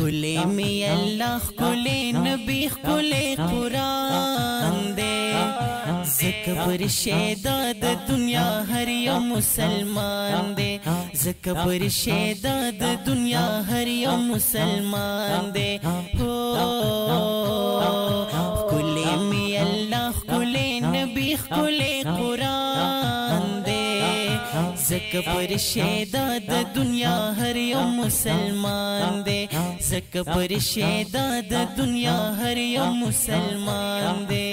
خکلی می اللہ خکلی نبی خکلی قرآن دے زکبر شیدہ دا دنیا ہر یو مسلمان دے زکبر شیدہ دا دنیا ہر یو مسلمان دے خکلی می اللہ خکلی نبی خکلی قرآن دے زکبر شیدہ دا دنیا ہر یو مسلمان دے زکبر شیدہ دا دنیا ہر یو مسلمان دے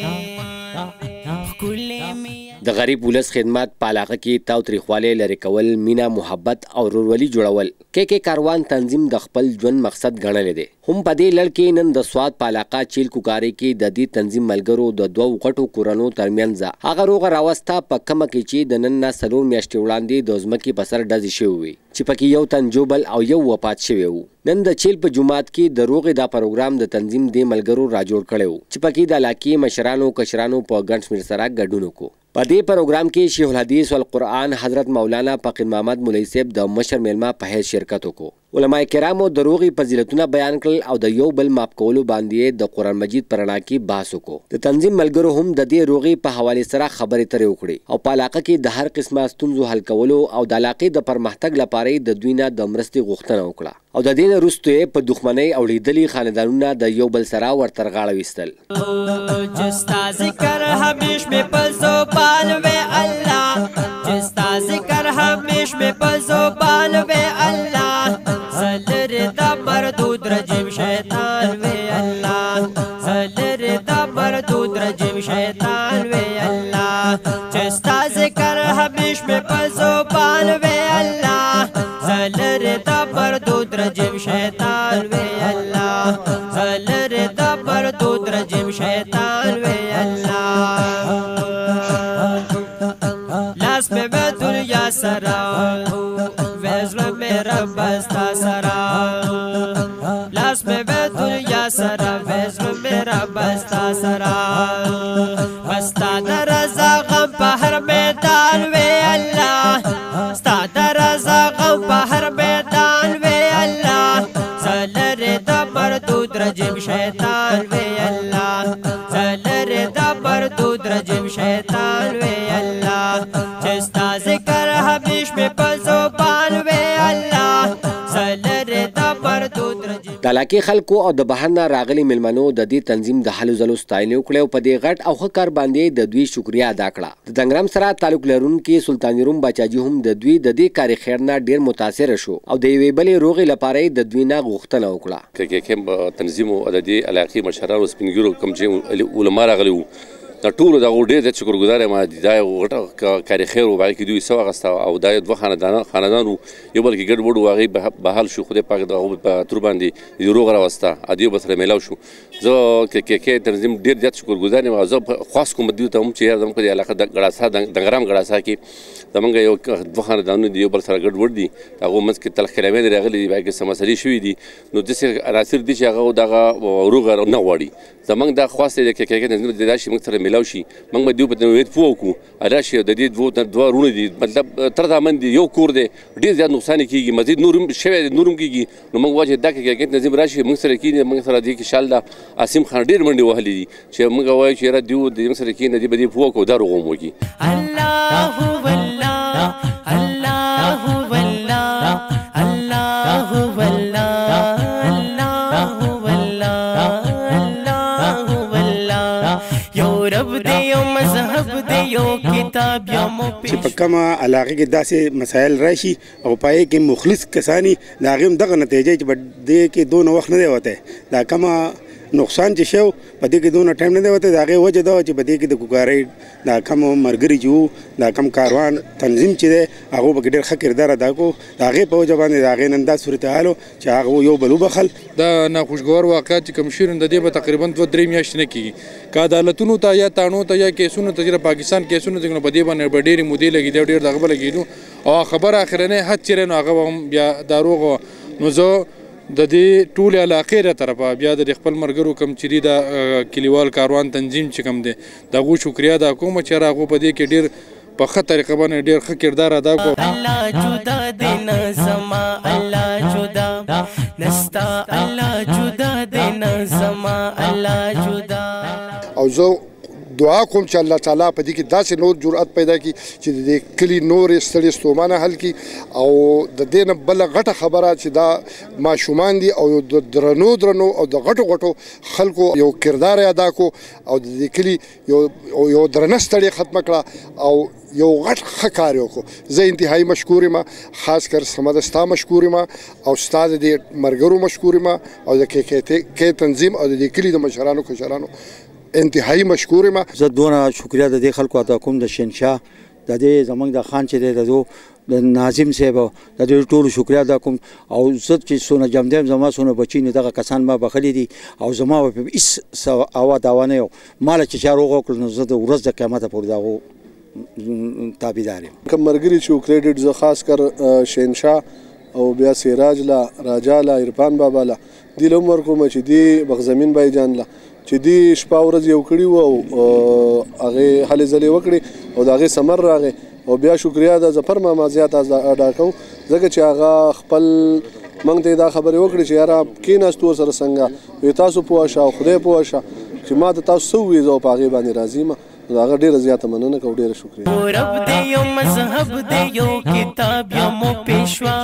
د غریب ولس خدمات په علاقه کې تاوتریخوالی لرې کول مینه محبت او ورورولي جوړول کې کاروان تنظیم د خپل ژوند مقصد ګڼلی دی هم په دې لړ کې نن د سوات په علاقه چیل کوکارې کې د دې تنظیم ملګرو د دوو غټو کورونو ترمنځ هغه روغه راوسته په کمه کې چې د نن نه 4 میاشتې وړاندې د ځمکې په سر ډزې شوې وې چې پکې یو تن جوبل او یو وفات شوی و نن د چیل په جمعات کې د روغې دا پروګرام د تنظیم د ملګرو راجوړ کړی و چې پکې د علاقې مشرانو کشرانو په ګڼ شمېر سره ګډون وکړو په دې پروګرام کې شیخ الحدیث والقرآن حضرت مولانا فقیر محمد مولوي صاحب د مشر میلمه په حیث شرکت وکړو علماء کرامو د روغې فضیلتونه بیان کړل او د یو بل ماپ کولو باندې د قرآن مجید په رڼا کې بحث وکړو د تنظیم ملګرو هم د دې روغې په حوالې سره خبرې اترې وکړې او په علاقه کې د هر قسمه ستونزو حل کولو او د علاقې د پرمختګ لپاره د دوی نه د مرستې غوښتنه وکړه او د دې نه وروسته یې په دښمنۍ او لیدلي خاندانونه د یو بل سره ورتر غاړه ویستل جستا ذکر همیش می په زبان وی الله جستا ذکر همیش می په زبان وی الله زلر د مردود رجیم شیطان وی الله زلر د مردود رجیم شیطان وی الله جستا ذکر همیش می په زبان وی الله زلر د مردود رجیم شیطان وی الله زلر د مردود رجیم شیطان وی الله لاس پہ میں دنیا سرا ویزل میرا بستا سرا لاس پہ میں دنیا سرا ویزل میرا بستا سرا بستا درزا غم پہر میدان وی اللہ بستا درزا غم پہر میدان وی اللہ زلر دا مردود رجیم شیطان وی اللہ زلر دا مردود رجیم شیطان وی اللہ جستا ذکر ہمیش میں پزوبان وی اللہ زلر دا مردود رجیم د علاقې خلکو او د بهر نه راغلي میلمنو د دې تنظیم د هلو ځلو ستاینې وکړې او په دې غټ او ښه کار باندې د دوی شکریه ادا کړه د دنګرام سره تعلق لرونکي سلطاني روم باچاجي هم د دوی د دې کاري خیر نه ډېر متاثره شو او د یوې بلې روغې لپاره د دوی نه غوښتنه وکړه کوم تنظیم او د دې علاقې مشرانو سپین ګیرو کوم چې علما راغلي وو د ټولو دغو ډېر زیات شکرګزار یم دا یو غټه کاري خیر و په هغې کې دوی حصه واخیسته او دا یو 2 خاندان وو یو بل کې ګډ وډ و هغې بحال شو خدای پاک د هغوی په تور باندې د روغ راوسته د یو بل سره میلاو شو زه کې تنظیم ډېر زیات شکرګزار یم او زه خواست کوم دوی ته هم چې یار زموږ په دې علاقه د دنګرام ګړاسا کې زموږ یو 2 خاندانونه د یو بل سره ګډ وډ دي د هغو منځ کې تلخ کلمې دي راغلي دي په هغې کې څه مسلې شوي دي نو داسې عناصر دي چې هغه دغه روغه نه غواړي زموږ دا خواست دی چې تنظیم د راشي موږ سره میلاو شي موږ به دوی په نوید پوه وکړو راشي د دې دوه وروڼه دي مطلب تر دا من دي یو کور دی ډېر زیات نقصان کېږي مزید نور هم شوی دی نور هم کېږي نو موږ وایو چې دا تنظیم راشي موږ سره کښېني موږ سره دې کې شال ده عاصم خان ډېر منډې وهلې دي چې موږ وایو چې یاره دوی د موږ سره کښېني دې به دې پوه وکړو دا روغ هم وکړي چې په کومه علاقه کې داسې مسایل راشي او پای کې مخلص کسانی د هغې هم دغه نتیجه چې په دې کې دونه وخت نه دی وتی دا کومه نقصان چې شو په دې کې دونه ټایم نه دی وتی د هغې وجه دا وه چې په دې کې د کوکارۍ دا کم ملګري چې وو دا کم کاروان تنظیم چې دی هغو پکې ډېر ښه کردار ادا کړو د هغې په وجه باندې د هغې نن دا صورتحال و چې هغه یو بل وبخل دا ناخوشګوار واقعات چې کوم شوي د دې به تقریبا 2-3 میاشتې نه کېږي که عدالتونو ته یا تاڼو ته یا کیسونو ته چې پاکستان کیسونو ته په دې باندې به ډېرې مودې لګېدې او ډېر دغه به لګېدو او خبره اخرنی حد چې نو هغه به هم بیا دا روغ نو زه د دې ټولې علاقې را طرفه بیا د خپل ملګرو کوم چې دي د کلیوال کاروان تنظیم چې کوم دی د هغو شکریه ادا کوم چې هغو په دې کې ډېر په ښه طریقه باندې ډېر ښه کردار ادا کړو. الله جدا دی نه زما الله جدا نستا الله جدا دینا زما الله جدا. او زه دعا کوم چې الله تعالی په دې کې داسې نور جرأت پیدا کړي چې د دې کلي نورې ستړې ستومانه حل کړي او د دې نه بله غټه خبره چې دا ماشومان دي او د درنو او د غټو خلکو یو کردار ادا کو او د دې کلي یو درنه ستړې ختمه کړه او یو غټ ښه کار یې وکړو. زه انتهایي مشکور یم، خاص کر سمده ستا مشکور یم او ستا د دې ملګرو مشکور یم او د کې تنظیم او د دې کلي د مشرانو کشرانو انتهایی مشکور یم. زه دونه شکریه د دې خلکو ادا کوم د شینشاه د دې زمونږ د خان چې دی د ناظم صاحب د دې ټولو شکریه ادا کوم او زه چې څونه جمع زما څونه بچي نه دغه کسان ما بخلي دي او زما په هیڅ اوا داوا نه یو مال چې چا روغ وکړ نو زه د ورځ د قیامت پورې دغه تابعدار یم. کوم ملګري چې کریډټ زه خاص کر شینشاه او بیا سراج لا راجا لا عرفان بابا لا دی لمر کوم چې دی بغزمین بای جان لا چې دی شپه ورځ یو کړي وو او هغه هلې ځلې وکړي او د هغې ثمر راغی او بیا شکریا د ظفر ماما زیات ادا کوو ځکه چې هغه خپل موږ ته دا خبرې وکړې چې یاره کېناستو ورسره څنګه وایي تاسو پوه شه او خدای پوه شه چې ما ته تاسو څه ووایي زه په هغې باندې راضي یم. هغه ډېره زیاته مننه کوو، ډېره شکریه. رب دې یو مذهب دې یو کتاب یا مو پیشوا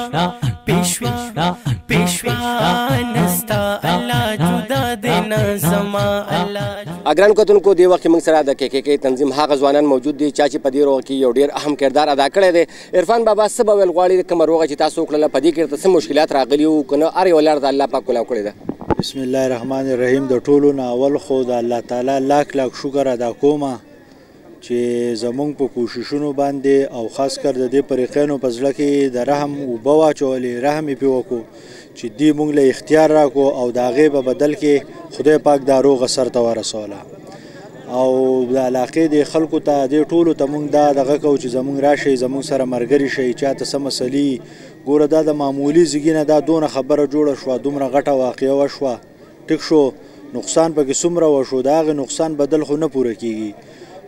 نستا الله جدا دینا زما الله. اګران کتونکو دی وخت موږ سره د کې تنظیم هغه ځوانان موجود دي چې په دې روغ کې یو ډېر اهم کردار ادا کړی دی. عرفان بابا څه به ویل غواړي کوم روغه چې تاسو وکړله په دې کې څه مشکلات راغلي وو که نه هر یو لار د الله پاک کولاو کړې ده؟ بسم الله الرحمن الرحیم. د ټولو نه اول خو د الله تعالی لاک شکر ادا کوم چې زمونږ په کوششونو باندې او خاص کر د دې فریقینو په زړه کې د رحم اوبه واچولې، رحم یې پرې وکړو چې دوی مونږ له اختیار راکړو او د هغې په بدل کې خدای پاک دا روغه سرته ورسوله او د علاقې د خلکو ته دې ټولو ته مونږ دا دغه کوو چې زمونږ راشئ زمونږ سره ملګري شئ. چاته څه مسلې ګوره دا د معمولي زیږي نه دا دونه خبره جوړه شوه، دومره غټه واقعه وشوه، ټیک شو نقصان پکې څومره وشو د هغې نقصان بدل خو نه پوره کیږي.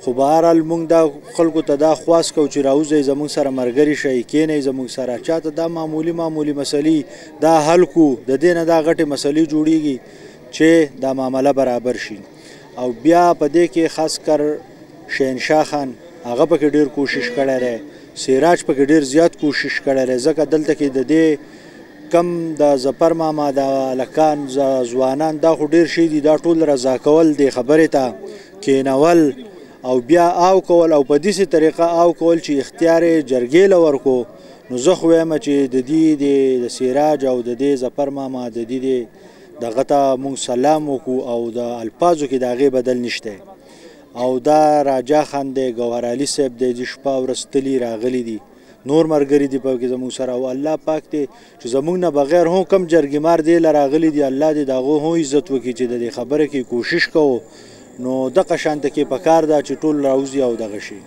خو بهرحال مونږ دا خلکو ته دا خواست کوو چې راوځئ زمونږ سره ملګري شئ، کینئ زمونږ سره. چاته دا معمولي مسلې دا حل کو د دې نه دا غټې مسلې جوړیږي چې دا معامله برابر شي. او بیا په دې کې خاص کر شینشاه خان هغه پکې ډېر کوشش کړی دی، سراج پکې ډېر زیات کوشش کړی دی ځکه دلته کې د دې کم د ظفر ماما د هلکان ځوانان دا خو ډېر شي دي، دا ټول رضا کول دی خبرې ته کینول او بیا آو کول او په داسې طریقه آو کول چې اختیار جرګې له ورکو. نو زه خو وایم چې د دې د سراج او د دې ظفر ماما د دې دغه ته مونږ سلام وکړو او د الفاظو کې د هغې بدل نشته. او دا راجا خان دی، ګوهر علي صاحب دی چې شپه ورځ تلي راغلي دي، نور ملګري دي پکې زموږ سره او الله پاک دی چې زموږ نه بغیر هم کم جرګې مار دی له راغلي دي، الله دې د هغو هم عزت وکړي چې د دې خبره کې کوشش کوو. نو دغه شانته کې پکار ده چې ټول راوځي او دغه شي.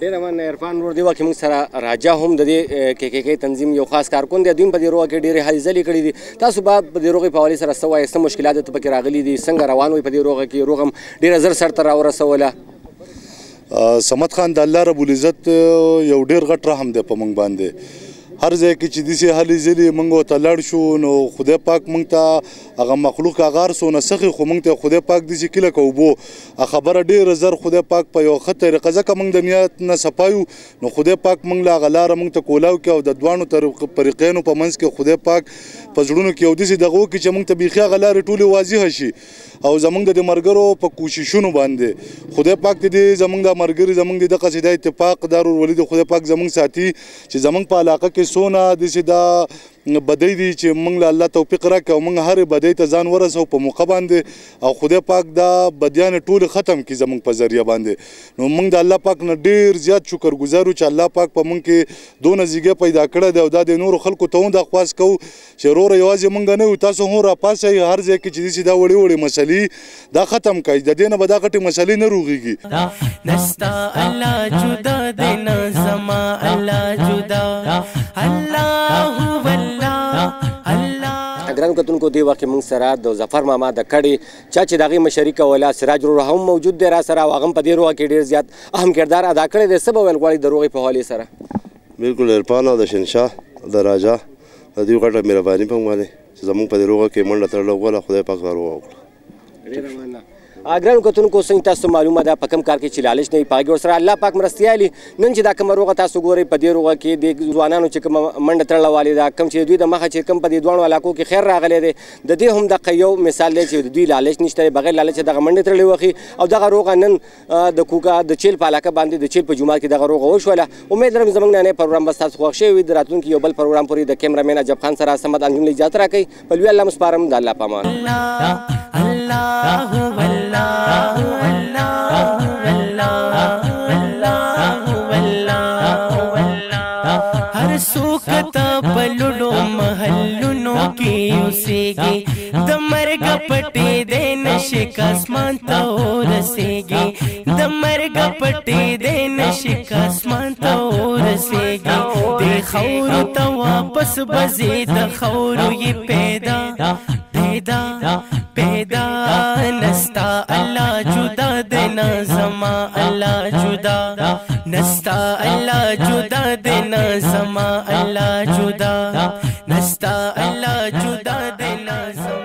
ډېره مننه عرفان ورور. دې وخت کې موږ سره راجا هم د دې کې تنظیم یو خاص کارکون دی، دوی په دې روغه کې ډېرې هلې ځلې کړي دي. تاسو به په دې روغې په حوالې سره څه وایئ، څه مشکلات ته پکې راغلي دي، څنګه روان وئ په دې روغه کې؟ روغ هم ډېره زر سرته راورسوله. صمد خان د الله رب العزت یو ډېر غټ رحم دی په موږ باندې. هر ځای کې چې داسې هلې ځلې موږ ورته لاړ شو نو خدای پاک موږ ته هغه مخلوق هغه هر څونه سخي خو موږ ته خدای پاک داسې کله که اوبو خبره ډېره زر خدای پاک په یو ښه طریقه ځکه موږ د نیت نه صفا یو نو خدای پاک موږ له هغه لاره موږ ته کولاو کړي او د دواړو فریقینو په منځ کې خدای پاک په زړونو کې یو داسې دغه وکړي چې موږ ته بیخي هغه لارې ټولې واضحه شي او زموږ د ملګرو په کوششونو باندې خدای پاک دې زموږ د ملګري زموږ د دغسې د اتفاق دارالولي د خدای پاک زموږ ساتي چې زموږ په علاقه کې څونه داسې دا بدی دي چې موږ له الله توفیق راکړي او موږ هرې بدۍ ته ځان ورسوو په موقع باندې او خدای پاک دا بدیانې ټولې ختم کړي زموږ په ذریعه باندې. نو موږ د الله پاک نه ډېر زیات شکرګزار یو چې الله پاک په موږ کې دونه زیږه پیدا کړی دی او دا د نورو خلکو ته هم دا خواست کوو چې وروره یوازې موږ نه یو، تاسو هم راپاڅئ هر ځای کې چې داسې دا وړې وړې مسلې دا ختم کړئ، د دې نه به دا غټې مسلې نه روغېږي. نستا الله جدا دینا زما الله جدا الله ګرانو کتونکو دې وخت کې موږ سره د ظفر ماما د کډې چا چې د هغې مشري کوله سراج ورور هم موجود دی را سره او هغه هم په دې روغه کې ډېر زیات اهم کردار ادا کړی دی. څه به ویل غواړي د روغې په حوالې سره؟ بالکل عرفان او د شینشاه د راجا د دوی غټه مهرباني په موږ باندې چې زموږ په دې روغه کې منډه تړله وله خدای پاک روغه وکړه. ګرانو کتونکو څنګه تاسو معلومه ده په کوم کار کې چې لالچ نه وي په هغې ورسره الله پاک مرستیالي. نن چې دا کومه روغه تاسو ګورئ په دې روغه کې د ځوانانو چې کومه منډه تړله والې ده کوم چې دوی د مخه چې کوم په دې دواړو علاقو کې خیر راغلی دی د دې هم دغه یو مثال دی چې دوی لالچ نشته بغیر لالچه دغه منډې تړلې وخي او دغه روغه نن د کوکا د چیل په علاقه باندې د چیل په جومات کې دغه روغه وشوله. امید لرم زموږ نننی پروګرام به ستاسو خوښ شوی وي. د راتلونکي یو بل پروګرام پورې د کیمرامین عجب خان سره سمد انجم له اجازه راکوي. په لوی الله مسپارم د الله په امان. हर सोकता पलुडो महल्लुनो की उसेगी दमरग पटे दे नशिक आसमान तो रसेगी दमरग पटे दे नशिक आसमान तो रसेगी दे खौरु तो वापस बजे द खौरु ये पैदा पैदा पैदा नस्ता अल्लाह जुदा देना जमा अल्लाह जुदा नस्ता अल्लाह जुदा देना जमा अल्लाह जुदा नस्ता अल्लाह जुदा देना जमा